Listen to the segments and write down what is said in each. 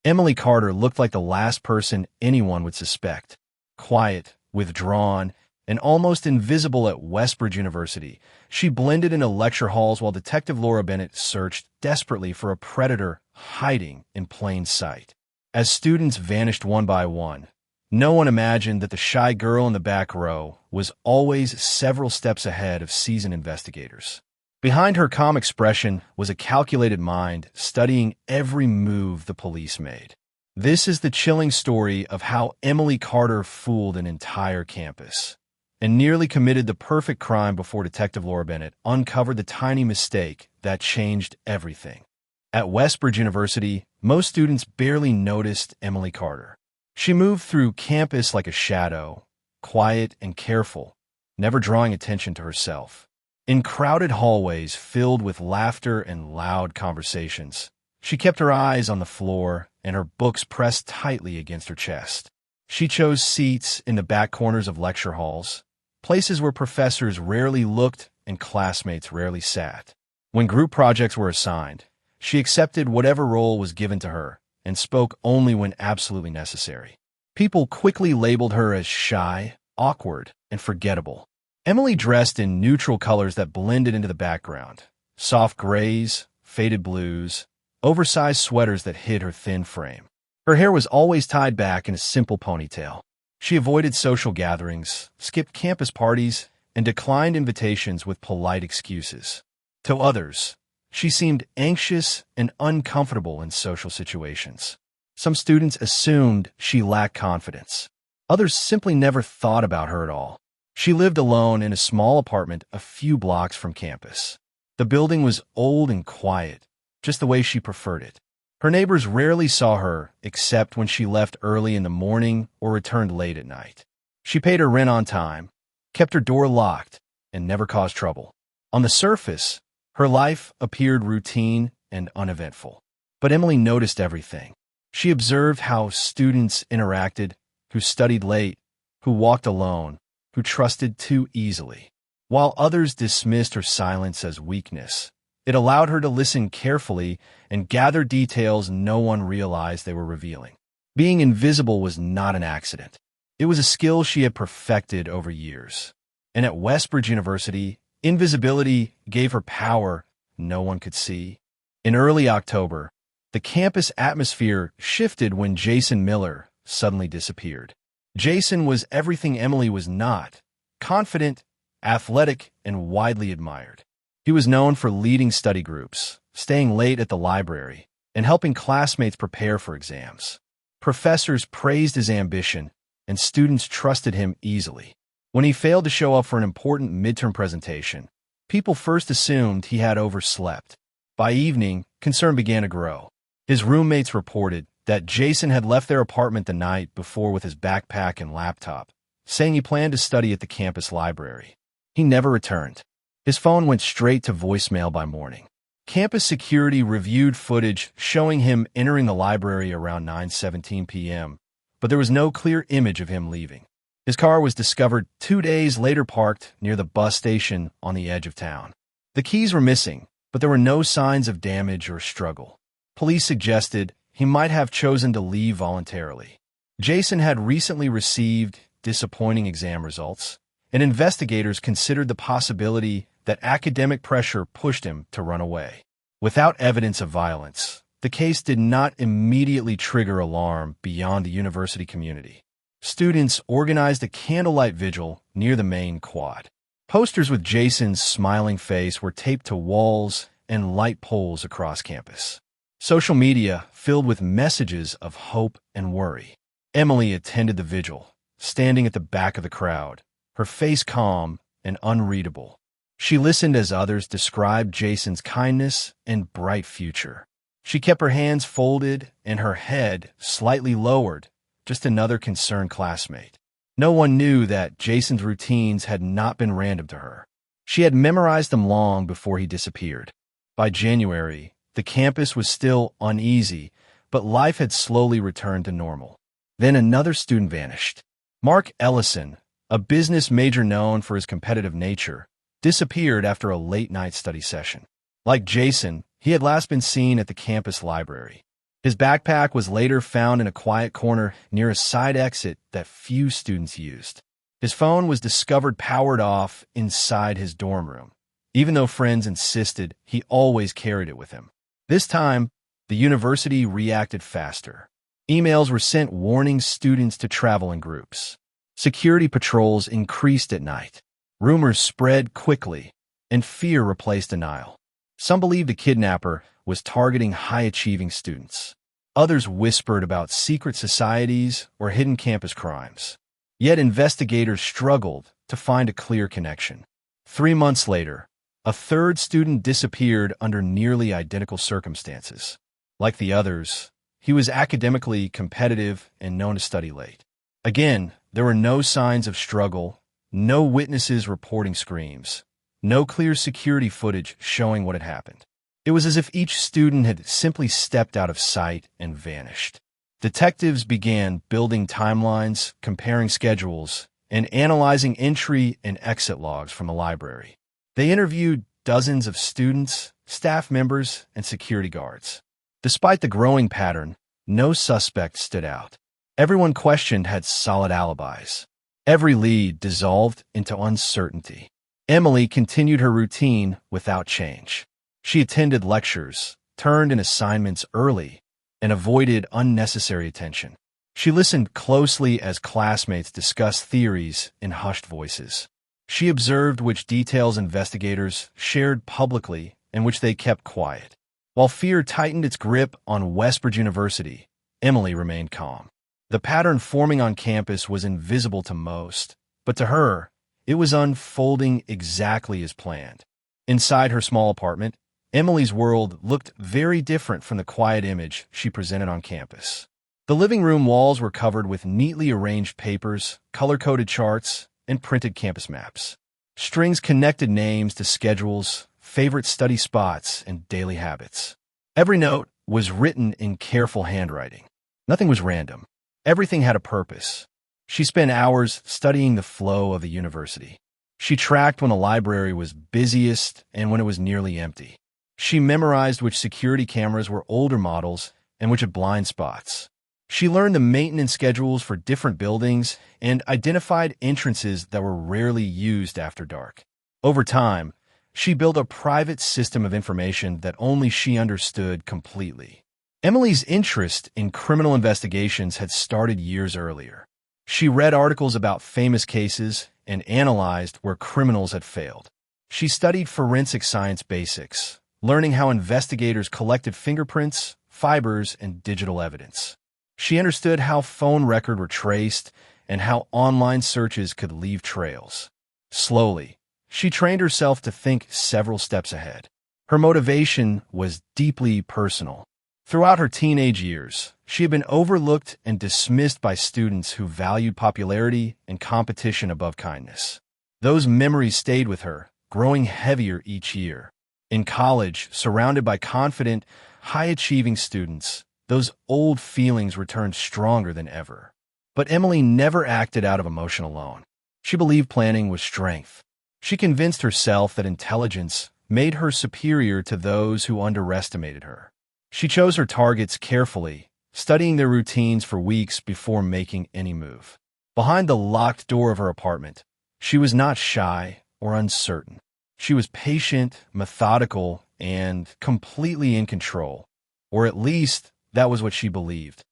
Emily Carter looked like the last person anyone would suspect. Quiet, withdrawn, and almost invisible at Westbridge University, she blended into lecture halls while Detective Laura Bennett searched desperately for a predator hiding in plain sight. As students vanished one by one, no one imagined that the shy girl in the back row was always several steps ahead of seasoned investigators. Behind her calm expression was a calculated mind studying every move the police made. This is the chilling story of how Emily Carter fooled an entire campus and nearly committed the perfect crime before Detective Laura Bennett uncovered the tiny mistake that changed everything. At Westbridge University, most students barely noticed Emily Carter. She moved through campus like a shadow, quiet and careful, never drawing attention to herself. In crowded hallways filled with laughter and loud conversations, she kept her eyes on the floor and her books pressed tightly against her chest. She chose seats in the back corners of lecture halls, places where professors rarely looked and classmates rarely sat. When group projects were assigned, she accepted whatever role was given to her and spoke only when absolutely necessary. People quickly labeled her as shy, awkward, and forgettable. Emily dressed in neutral colors that blended into the background: soft grays, faded blues, oversized sweaters that hid her thin frame. Her hair was always tied back in a simple ponytail. She avoided social gatherings, skipped campus parties, and declined invitations with polite excuses. To others, she seemed anxious and uncomfortable in social situations. Some students assumed she lacked confidence. Others simply never thought about her at all. She lived alone in a small apartment a few blocks from campus. The building was old and quiet, just the way she preferred it. Her neighbors rarely saw her except when she left early in the morning or returned late at night. She paid her rent on time, kept her door locked, and never caused trouble. On the surface, her life appeared routine and uneventful. But Emily noticed everything. She observed how students interacted, who studied late, who walked alone, who trusted too easily. While others dismissed her silence as weakness, it allowed her to listen carefully and gather details no one realized they were revealing. Being invisible was not an accident. It was a skill she had perfected over years. And at Westbridge University, invisibility gave her power no one could see. In early October, the campus atmosphere shifted when Jason Miller suddenly disappeared. Jason was everything Emily was not: confident, athletic, and widely admired. He was known for leading study groups, staying late at the library, and helping classmates prepare for exams. Professors praised his ambition, and students trusted him easily. When he failed to show up for an important midterm presentation, people first assumed he had overslept. By evening, concern began to grow. His roommates reported that Jason had left their apartment the night before with his backpack and laptop, saying he planned to study at the campus library. He never returned. His phone went straight to voicemail by morning. Campus security reviewed footage showing him entering the library around 9:17 p.m., but there was no clear image of him leaving. His car was discovered 2 days later parked near the bus station on the edge of town. The keys were missing, but there were no signs of damage or struggle. Police suggested he might have chosen to leave voluntarily. Jason had recently received disappointing exam results, and investigators considered the possibility that academic pressure pushed him to run away. Without evidence of violence, the case did not immediately trigger alarm beyond the university community. Students organized a candlelight vigil near the main quad. Posters with Jason's smiling face were taped to walls and light poles across campus. Social media filled with messages of hope and worry. Emily attended the vigil, standing at the back of the crowd, her face calm and unreadable. She listened as others described Jason's kindness and bright future. She kept her hands folded and her head slightly lowered, just another concerned classmate. No one knew that Jason's routines had not been random to her. She had memorized them long before he disappeared. By January, the campus was still uneasy, but life had slowly returned to normal. Then another student vanished. Mark Ellison, a business major known for his competitive nature, disappeared after a late-night study session. Like Jason, he had last been seen at the campus library. His backpack was later found in a quiet corner near a side exit that few students used. His phone was discovered powered off inside his dorm room, even though friends insisted he always carried it with him. This time, the university reacted faster. Emails were sent warning students to travel in groups. Security patrols increased at night. Rumors spread quickly, and fear replaced denial. Some believed a kidnapper was targeting high-achieving students. Others whispered about secret societies or hidden campus crimes. Yet investigators struggled to find a clear connection. 3 months later, a third student disappeared under nearly identical circumstances. Like the others, he was academically competitive and known to study late. Again, there were no signs of struggle, no witnesses reporting screams, no clear security footage showing what had happened. It was as if each student had simply stepped out of sight and vanished. Detectives began building timelines, comparing schedules, and analyzing entry and exit logs from the library. They interviewed dozens of students, staff members, and security guards. Despite the growing pattern, no suspect stood out. Everyone questioned had solid alibis. Every lead dissolved into uncertainty. Emily continued her routine without change. She attended lectures, turned in assignments early, and avoided unnecessary attention. She listened closely as classmates discussed theories in hushed voices. She observed which details investigators shared publicly and which they kept quiet. While fear tightened its grip on Westbridge University, Emily remained calm. The pattern forming on campus was invisible to most, but to her, it was unfolding exactly as planned. Inside her small apartment, Emily's world looked very different from the quiet image she presented on campus. The living room walls were covered with neatly arranged papers, color-coded charts, and printed campus maps. Strings connected names to schedules, favorite study spots, and daily habits. Every note was written in careful handwriting. Nothing was random. Everything had a purpose. She spent hours studying the flow of the university. She tracked when the library was busiest and when it was nearly empty. She memorized which security cameras were older models and which had blind spots. She learned the maintenance schedules for different buildings and identified entrances that were rarely used after dark. Over time, she built a private system of information that only she understood completely. Emily's interest in criminal investigations had started years earlier. She read articles about famous cases and analyzed where criminals had failed. She studied forensic science basics, learning how investigators collected fingerprints, fibers, and digital evidence. She understood how phone records were traced and how online searches could leave trails. Slowly, she trained herself to think several steps ahead. Her motivation was deeply personal. Throughout her teenage years, she had been overlooked and dismissed by students who valued popularity and competition above kindness. Those memories stayed with her, growing heavier each year. In college, surrounded by confident, high-achieving students, those old feelings returned stronger than ever. But Emily never acted out of emotion alone. She believed planning was strength. She convinced herself that intelligence made her superior to those who underestimated her. She chose her targets carefully, studying their routines for weeks before making any move. Behind the locked door of her apartment, she was not shy or uncertain. She was patient, methodical, and completely in control, or at least that was what she believed.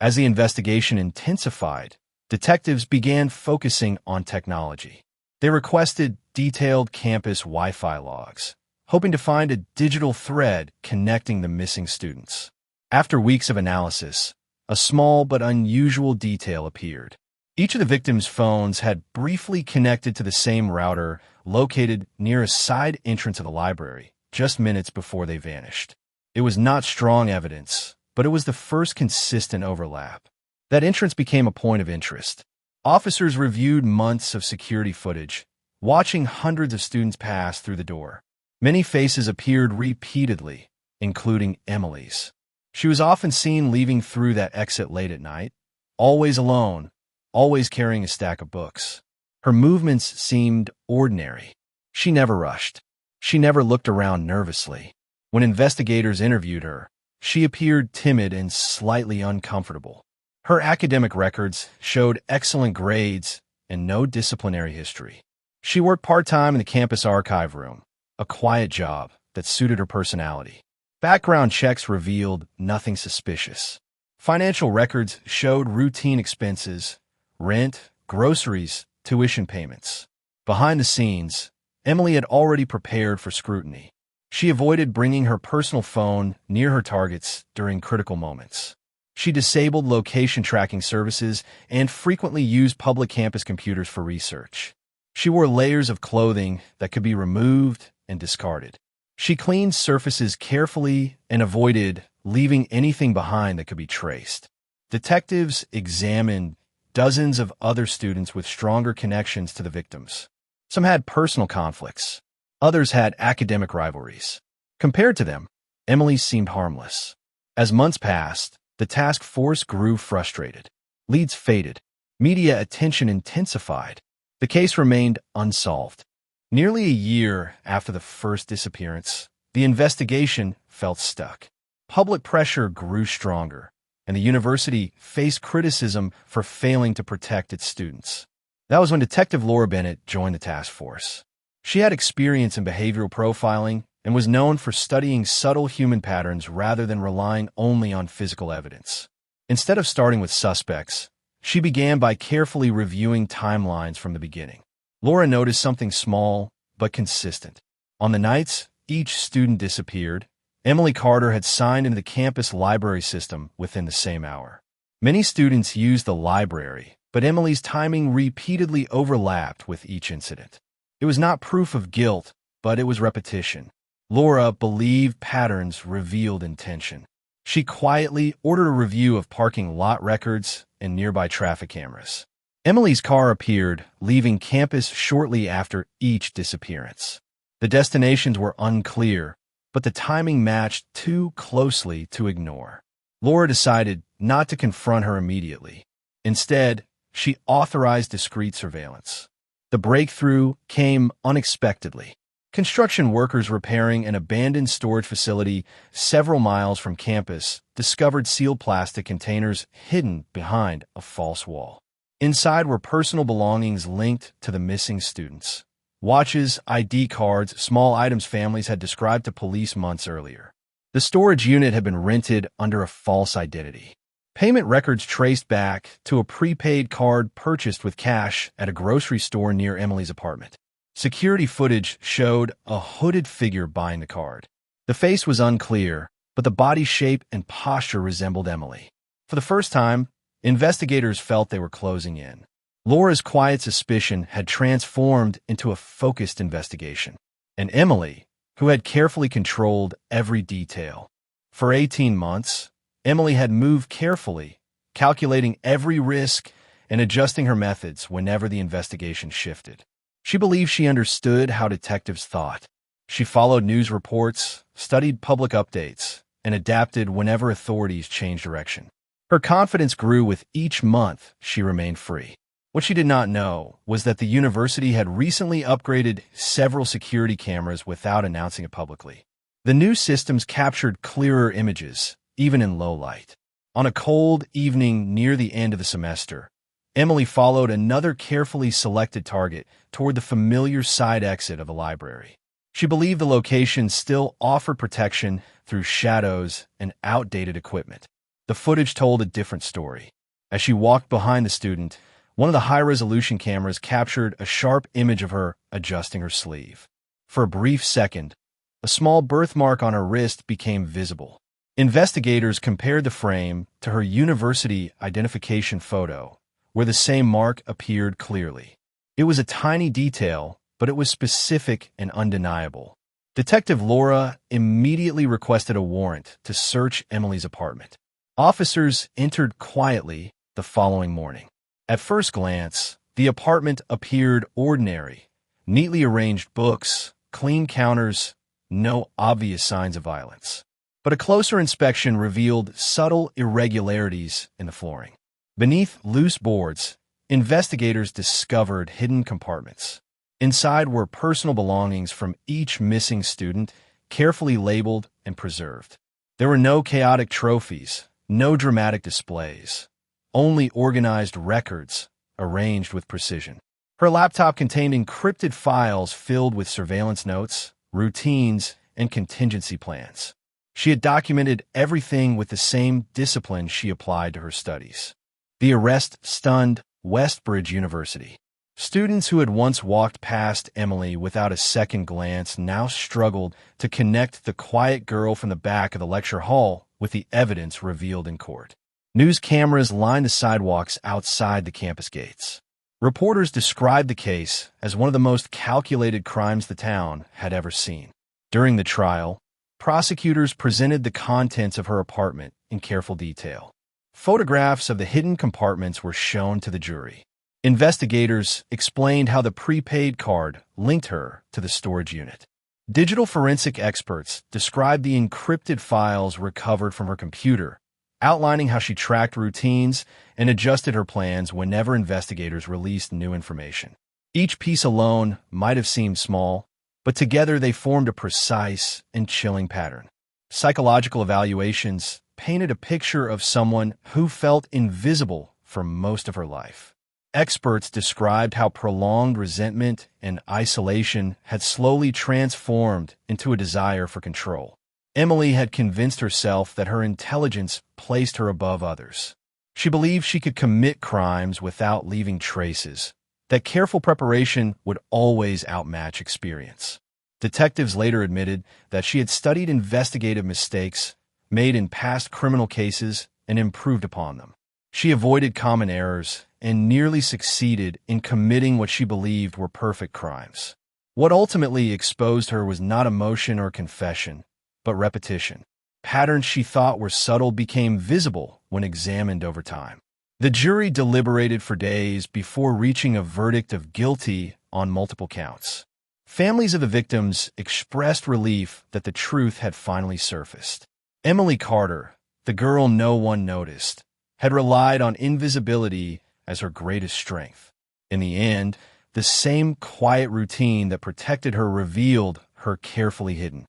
As the investigation intensified, detectives began focusing on technology. They requested detailed campus Wi-Fi logs, hoping to find a digital thread connecting the missing students. After weeks of analysis, a small but unusual detail appeared. Each of the victims' phones had briefly connected to the same router located near a side entrance of the library, just minutes before they vanished. It was not strong evidence, but it was the first consistent overlap. That entrance became a point of interest. Officers reviewed months of security footage, watching hundreds of students pass through the door. Many faces appeared repeatedly, including Emily's. She was often seen leaving through that exit late at night, always alone, always carrying a stack of books. Her movements seemed ordinary. She never rushed. She never looked around nervously. When investigators interviewed her, She appeared timid and slightly uncomfortable. Her academic records showed excellent grades and no disciplinary history. She worked part-time in the campus archive room, a quiet job that suited her personality. Background checks revealed nothing suspicious. Financial records showed routine expenses, rent, groceries, tuition payments. Behind the scenes, Emily had already prepared for scrutiny. She avoided bringing her personal phone near her targets during critical moments. She disabled location tracking services and frequently used public campus computers for research. She wore layers of clothing that could be removed and discarded. She cleaned surfaces carefully and avoided leaving anything behind that could be traced. Detectives examined dozens of other students with stronger connections to the victims. Some had personal conflicts. Others had academic rivalries. Compared to them, Emily seemed harmless. As months passed, the task force grew frustrated. Leads faded. Media attention intensified. The case remained unsolved. Nearly a year after the first disappearance, the investigation felt stuck. Public pressure grew stronger, and the university faced criticism for failing to protect its students. That was when Detective Laura Bennett joined the task force. She had experience in behavioral profiling and was known for studying subtle human patterns rather than relying only on physical evidence. Instead of starting with suspects, she began by carefully reviewing timelines from the beginning. Laura noticed something small but consistent. On the nights each student disappeared, Emily Carter had signed into the campus library system within the same hour. Many students used the library, but Emily's timing repeatedly overlapped with each incident. It was not proof of guilt, but it was repetition. Laura believed patterns revealed intention. She quietly ordered a review of parking lot records and nearby traffic cameras. Emily's car appeared, leaving campus shortly after each disappearance. The destinations were unclear, but the timing matched too closely to ignore. Laura decided not to confront her immediately. Instead, she authorized discreet surveillance. The breakthrough came unexpectedly. Construction workers repairing an abandoned storage facility several miles from campus discovered sealed plastic containers hidden behind a false wall. Inside were personal belongings linked to the missing students. Watches, ID cards, small items families had described to police months earlier. The storage unit had been rented under a false identity. Payment records traced back to a prepaid card purchased with cash at a grocery store near Emily's apartment. Security footage showed a hooded figure buying the card. The face was unclear, but the body shape and posture resembled Emily. For the first time, investigators felt they were closing in. Laura's quiet suspicion had transformed into a focused investigation. And Emily, who had carefully controlled every detail. For 18 months, Emily had moved carefully, calculating every risk and adjusting her methods whenever the investigation shifted. She believed she understood how detectives thought. She followed news reports, studied public updates, and adapted whenever authorities changed direction. Her confidence grew with each month she remained free. What she did not know was that the university had recently upgraded several security cameras without announcing it publicly. The new systems captured clearer images, even in low light. On a cold evening near the end of the semester, Emily followed another carefully selected target toward the familiar side exit of the library. She believed the location still offered protection through shadows and outdated equipment. The footage told a different story. As she walked behind the student, one of the high-resolution cameras captured a sharp image of her adjusting her sleeve. For a brief second, a small birthmark on her wrist became visible. Investigators compared the frame to her university identification photo, where the same mark appeared clearly. It was a tiny detail, but it was specific and undeniable. Detective Laura immediately requested a warrant to search Emily's apartment. Officers entered quietly the following morning. At first glance, the apartment appeared ordinary. Neatly arranged books, clean counters, no obvious signs of violence. But a closer inspection revealed subtle irregularities in the flooring. Beneath loose boards, investigators discovered hidden compartments. Inside were personal belongings from each missing student, carefully labeled and preserved. There were no chaotic trophies, no dramatic displays, only organized records arranged with precision. Her laptop contained encrypted files filled with surveillance notes, routines, and contingency plans. She had documented everything with the same discipline she applied to her studies. The arrest stunned Westbridge University. Students who had once walked past Emily without a second glance now struggled to connect the quiet girl from the back of the lecture hall with the evidence revealed in court. News cameras lined the sidewalks outside the campus gates. Reporters described the case as one of the most calculated crimes the town had ever seen. During the trial, prosecutors presented the contents of her apartment in careful detail. Photographs of the hidden compartments were shown to the jury. Investigators explained how the prepaid card linked her to the storage unit. Digital forensic experts described the encrypted files recovered from her computer, outlining how she tracked routines and adjusted her plans whenever investigators released new information. Each piece alone might have seemed small, but together they formed a precise and chilling pattern. Psychological evaluations painted a picture of someone who felt invisible for most of her life. Experts described how prolonged resentment and isolation had slowly transformed into a desire for control. Emily had convinced herself that her intelligence placed her above others. She believed she could commit crimes without leaving traces, that careful preparation would always outmatch experience. Detectives later admitted that she had studied investigative mistakes made in past criminal cases and improved upon them. She avoided common errors and nearly succeeded in committing what she believed were perfect crimes. What ultimately exposed her was not emotion or confession, but repetition. Patterns she thought were subtle became visible when examined over time. The jury deliberated for days before reaching a verdict of guilty on multiple counts. Families of the victims expressed relief that the truth had finally surfaced. Emily Carter, the girl no one noticed, had relied on invisibility as her greatest strength. In the end, the same quiet routine that protected her revealed her carefully hidden